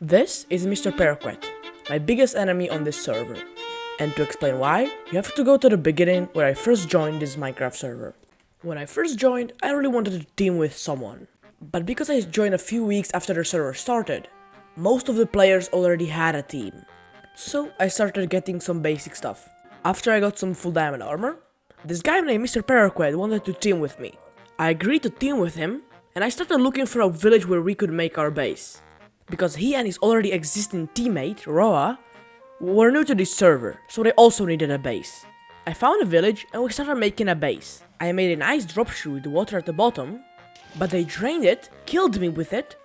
This is Mr. Paraquet, my biggest enemy on this server. And to explain why, you have to go to the beginning where I first joined this Minecraft server. When I first joined, I really wanted to team with someone. But because I joined a few weeks after the server started, most of the players already had a team. So I started getting some basic stuff. After I got some full diamond armor, this guy named Mr. Paraquet wanted to team with me. I agreed to team with him, and I started looking for a village where we could make our base. Because he and his already existing teammate, Roa, were new to this server, so they also needed a base. I found a village and we started making a base. I made a nice drop chute with water at the bottom, but they drained it, killed me with it,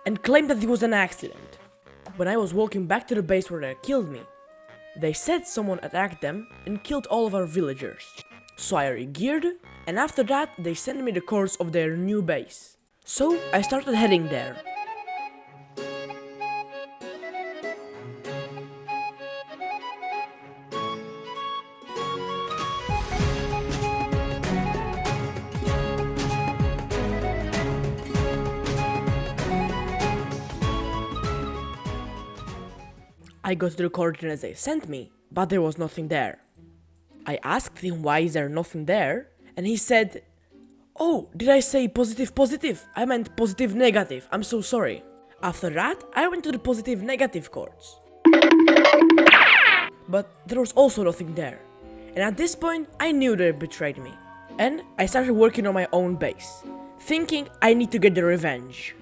and claimed that it was an accident. When I was walking back to the base where they killed me, they said someone attacked them and killed all of our villagers. So I re-geared, and after that they sent me the coordinates of their new base. So I started heading there. I got to the coordinates they sent me, but there was nothing there. I asked him why is there nothing there, and he said, "Oh, did I say positive positive? I meant positive negative, I'm so sorry." After that, I went to the positive negative coordinates. But there was also nothing there, and at this point I knew they betrayed me. And I started working on my own base, thinking I need to get the revenge.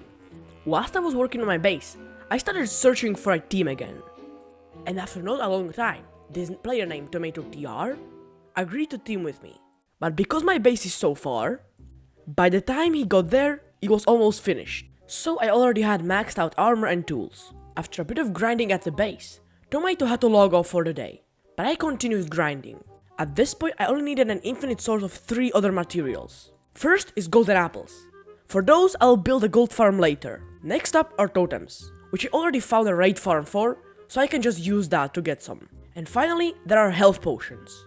Whilst I was working on my base, I started searching for a team again. And after not a long time, this player named TomatoTR agreed to team with me. But because my base is so far, by the time he got there, it was almost finished. So I already had maxed out armor and tools. After a bit of grinding at the base, Tomato had to log off for the day. But I continued grinding. At this point, I only needed an infinite source of 3 other materials. First is golden apples. For those, I'll build a gold farm later. Next up are totems, which I already found a raid farm for, so I can just use that to get some. And finally, there are health potions.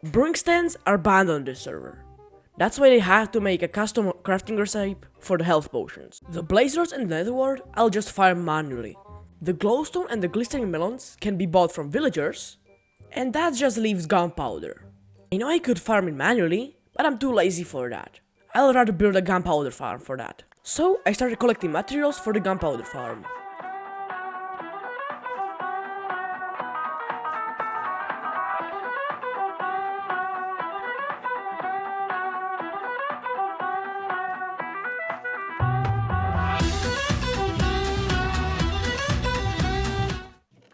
Brewing stands are banned on this server. That's why they have to make a custom crafting recipe for the health potions. The blaze rods and nether wart I'll just farm manually. The glowstone and the glistening melons can be bought from villagers, and that just leaves gunpowder. I know I could farm it manually, but I'm too lazy for that. I'll rather build a gunpowder farm for that. So I started collecting materials for the gunpowder farm.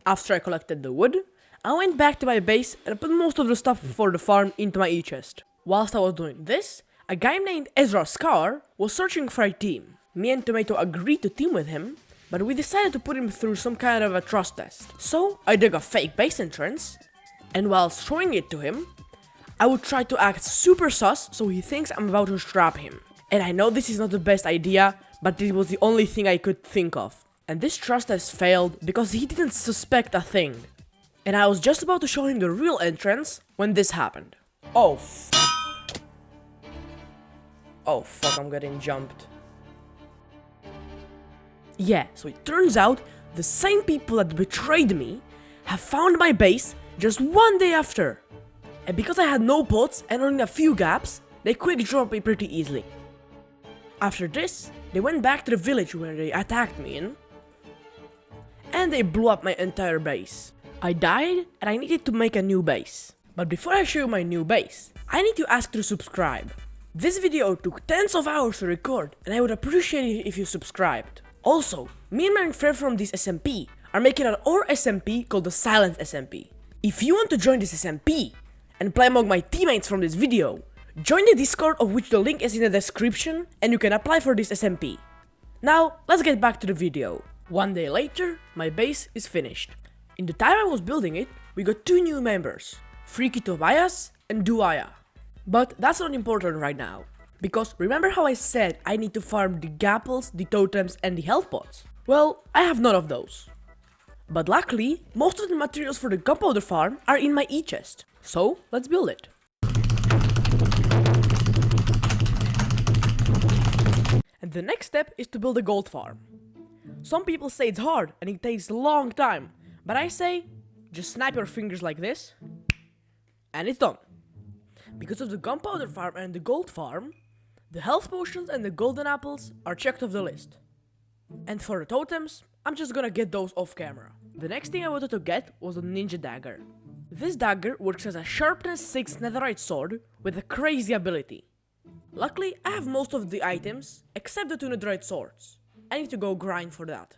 After I collected the wood, I went back to my base and put most of the stuff for the farm into my e-chest. Whilst I was doing this, a guy named Ezra Scar was searching for a team. Me and Tomato agreed to team with him, but we decided to put him through some kind of a trust test. So I dug a fake base entrance, and while showing it to him, I would try to act super sus so he thinks I'm about to trap him. And I know this is not the best idea, but this was the only thing I could think of. And this trust test failed because he didn't suspect a thing. And I was just about to show him the real entrance when this happened. Oh fuck, I'm getting jumped. Yeah, so it turns out the same people that betrayed me have found my base just one day after. And because I had no pots and only a few gaps, they quick dropped me pretty easily. After this, they went back to the village where they attacked me in, and they blew up my entire base. I died and I needed to make a new base. But before I show you my new base, I need to ask to subscribe. This video took tens of hours to record and I would appreciate it if you subscribed. Also, me and my friend from this SMP are making an OR SMP called the Silence SMP. If you want to join this SMP and play among my teammates from this video, join the Discord, of which the link is in the description, and you can apply for this SMP. Now, let's get back to the video. One day later, my base is finished. In the time I was building it, we got 2 new members, Freaky Tobias and Duaya. But that's not important right now, because remember how I said I need to farm the gapples, the totems and the health pots? Well, I have none of those. But luckily, most of the materials for the gunpowder farm are in my e-chest. So, let's build it. And the next step is to build a gold farm. Some people say it's hard and it takes a long time, but I say just snap your fingers like this and it's done. Because of the gunpowder farm and the gold farm, the health potions and the golden apples are checked off the list. And for the totems, I'm just gonna get those off camera. The next thing I wanted to get was a ninja dagger. This dagger works as a sharpness 6 netherite sword with a crazy ability. Luckily, I have most of the items except the 2 netherite swords. I need to go grind for that.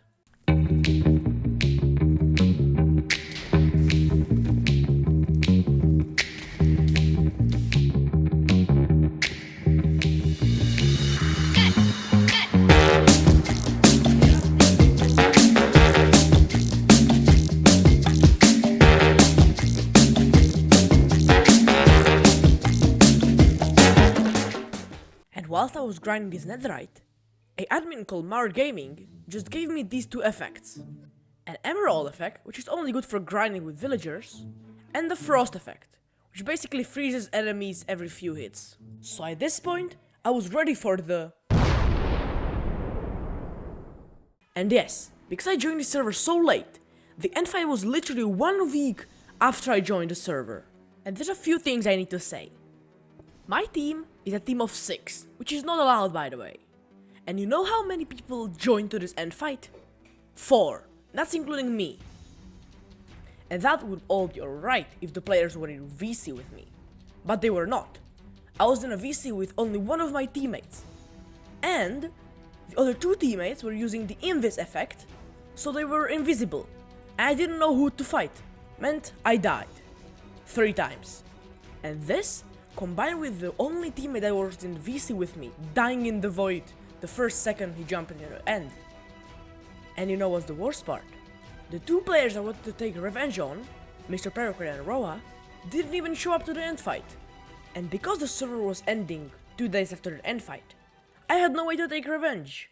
Whilst I was grinding this netherite, an admin called Mar Gaming just gave me these 2 effects. An emerald effect, which is only good for grinding with villagers, and the frost effect, which basically freezes enemies every few hits. So at this point, I was ready for the... And yes, because I joined the server so late, the end fight was literally 1 week after I joined the server. And there's a few things I need to say. My team is a team of 6, which is not allowed by the way. And you know how many people joined to this end fight? 4, that's including me. And that would all be alright if the players were in VC with me. But they were not. I was in a VC with only one of my teammates. And the other 2 teammates were using the invis effect, so they were invisible. And I didn't know who to fight. Meant I died. 3 times. And this, combined with the only teammate that was in VC with me dying in the void the first second he jumped into the end. And you know what's the worst part? The 2 players I wanted to take revenge on, Mr. Pericre and Roa, didn't even show up to the end fight. And because the server was ending 2 days after the end fight, I had no way to take revenge.